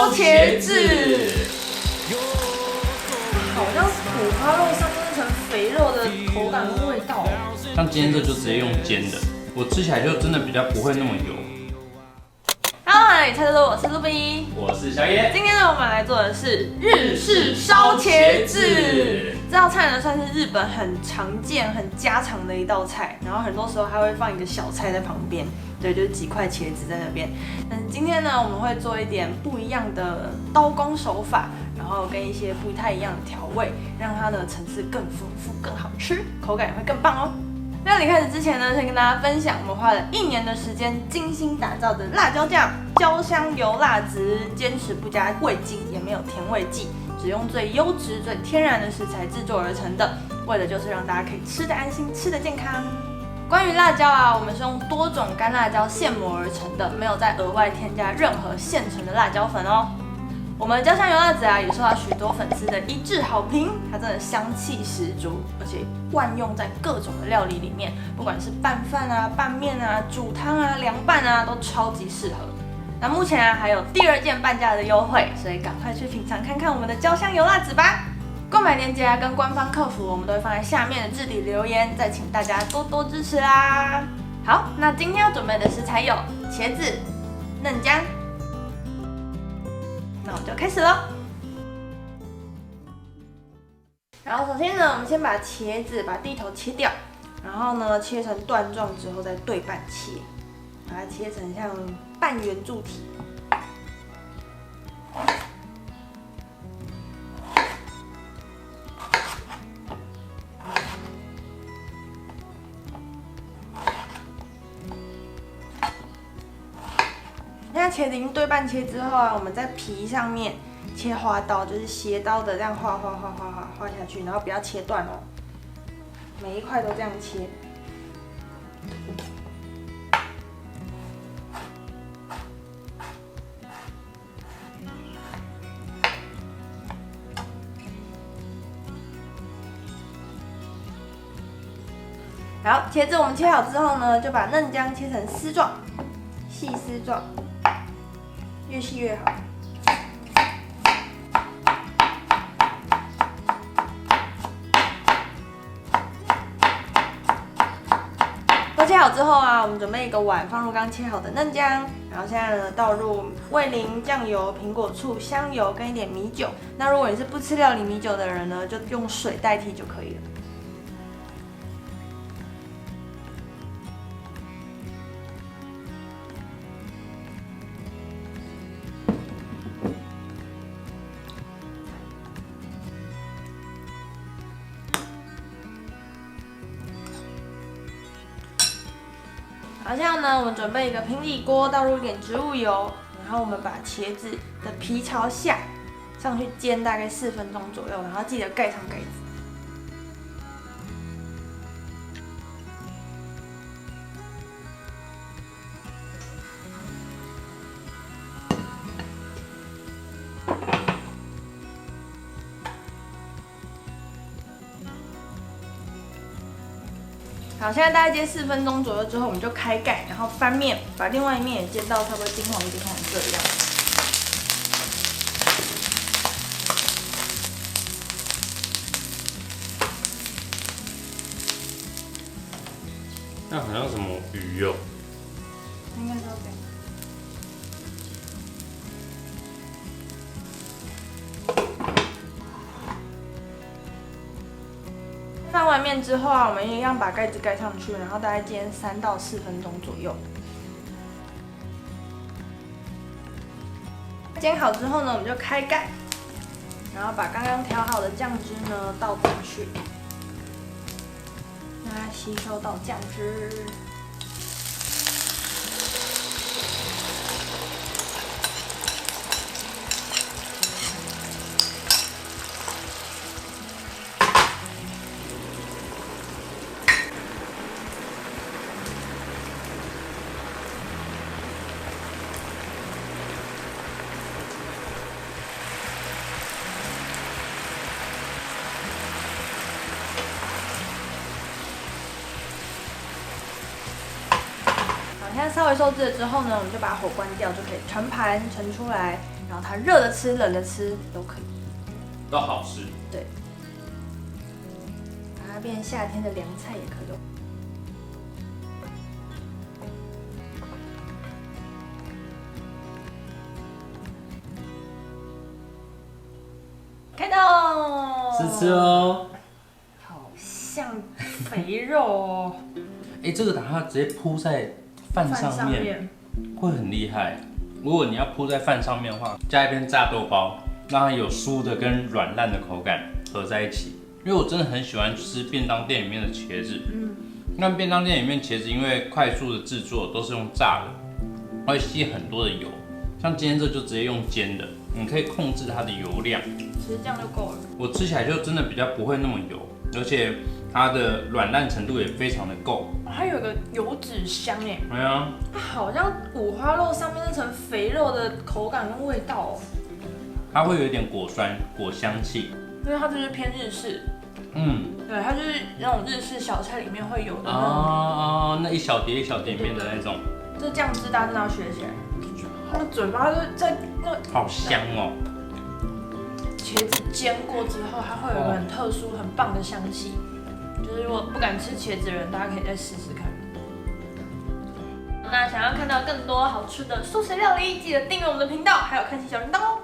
烧茄子，好像五花肉上面那层肥肉的口感跟味道。像今天这就直接用煎的，我吃起来就真的比较不会那么油。Hello， 猜猜我是露比，我是小野。今天呢，我们来做的是日式烧茄子。这道菜呢，算是日本很常见、很家常的一道菜，然后很多时候还会放一个小菜在旁边，对，就是几块茄子在那边。但是今天呢，我们会做一点不一样的刀工手法，然后跟一些不太一样的调味，让它的层次更丰富、更好吃，口感也会更棒哦。料理开始之前呢，先跟大家分享我们花了1年的时间精心打造的辣椒酱，焦香油辣子，坚持不加味精，也没有甜味剂，只用最优质、最天然的食材制作而成的，为的就是让大家可以吃得安心，吃得健康。关于辣椒啊，我们是用多种干辣椒现磨而成的，没有再额外添加任何现成的辣椒粉哦。我们的焦香油辣子啊，也受到许多粉丝的一致好评，它真的香气十足，而且万用在各种的料理里面，不管是拌饭啊、拌面啊、煮汤啊、凉拌啊，都超级适合。那目前啊还有第2件半价的优惠，所以赶快去品尝看看我们的焦香油辣子吧。购买链接啊跟官方客服，我们都会放在下面的置顶留言，再请大家多多支持啦。好，那今天要准备的食材有茄子、嫩姜。那我们就开始咯。然后首先呢，我们先把茄子把蒂头切掉，然后呢切成段状之后再对半切，把它切成像半圆柱体。现在茄子已经对半切之后啊，我们在皮上面切花刀，就是斜刀的这样划下去，然后不要切断哦，每一块都这样切。好，茄子我们切好之后呢，就把嫩姜切成丝状，细丝状。越细越好。都切好之后啊，我们准备一个碗，放入刚切好的嫩姜，然后现在呢倒入味淋、酱油、苹果醋、香油跟一点米酒。那如果你是不吃料理米酒的人呢，就用水代替就可以了。好，这样呢，我们准备一个平底锅，倒入一点植物油，然后我们把茄子的皮朝下上去煎大概4分钟左右，然后记得盖上盖子。好，现在大概煎4分钟左右之后，我们就开盖，然后翻面，把另外一面也煎到差不多金黄色的样子。那好像什么鱼哦？应该是这样。翻完面之后啊，我们一样把盖子盖上去，然后大概煎3到4分钟左右。煎好之后呢，我们就开盖，然后把刚刚调好的酱汁呢倒进去，让它吸收到酱汁。现在稍微收汁了之后呢，我们就把火关掉，就可以盛盘盛出来。然后它热的吃、冷的吃都可以，都好吃。对，把它变成夏天的凉菜也可以哦。看到，吃哦，好像肥肉哦。这个打它直接铺在饭上面，会很厉害。如果你要铺在饭上面的话，加一片炸豆包，让它有酥的跟软烂的口感合在一起。因为我真的很喜欢吃便当店里面的茄子，那便当店里面茄子因为快速的制作都是用炸的，会吸很多的油。像今天这就直接用煎的，你可以控制它的油量，其实这样就够了。我吃起来就真的比较不会那么油，而且它的软烂程度也非常的够。它有个油脂香哎，对啊，它好像五花肉上面那层肥肉的口感跟味道哦。它会有一点果酸、果香气，因为它就是偏日式。对，它就是那种日式小菜里面会有的那种那一小碟一小碟面的那种。这酱汁大家真的要学起来。它的嘴巴就在那好香哦。茄子煎过之后，它会有一个很特殊、很棒的香气。就是如果不敢吃茄子的人，大家可以再试试看。那想要看到更多好吃的素食料理，记得订阅我们的频道，还有开启小铃铛哦。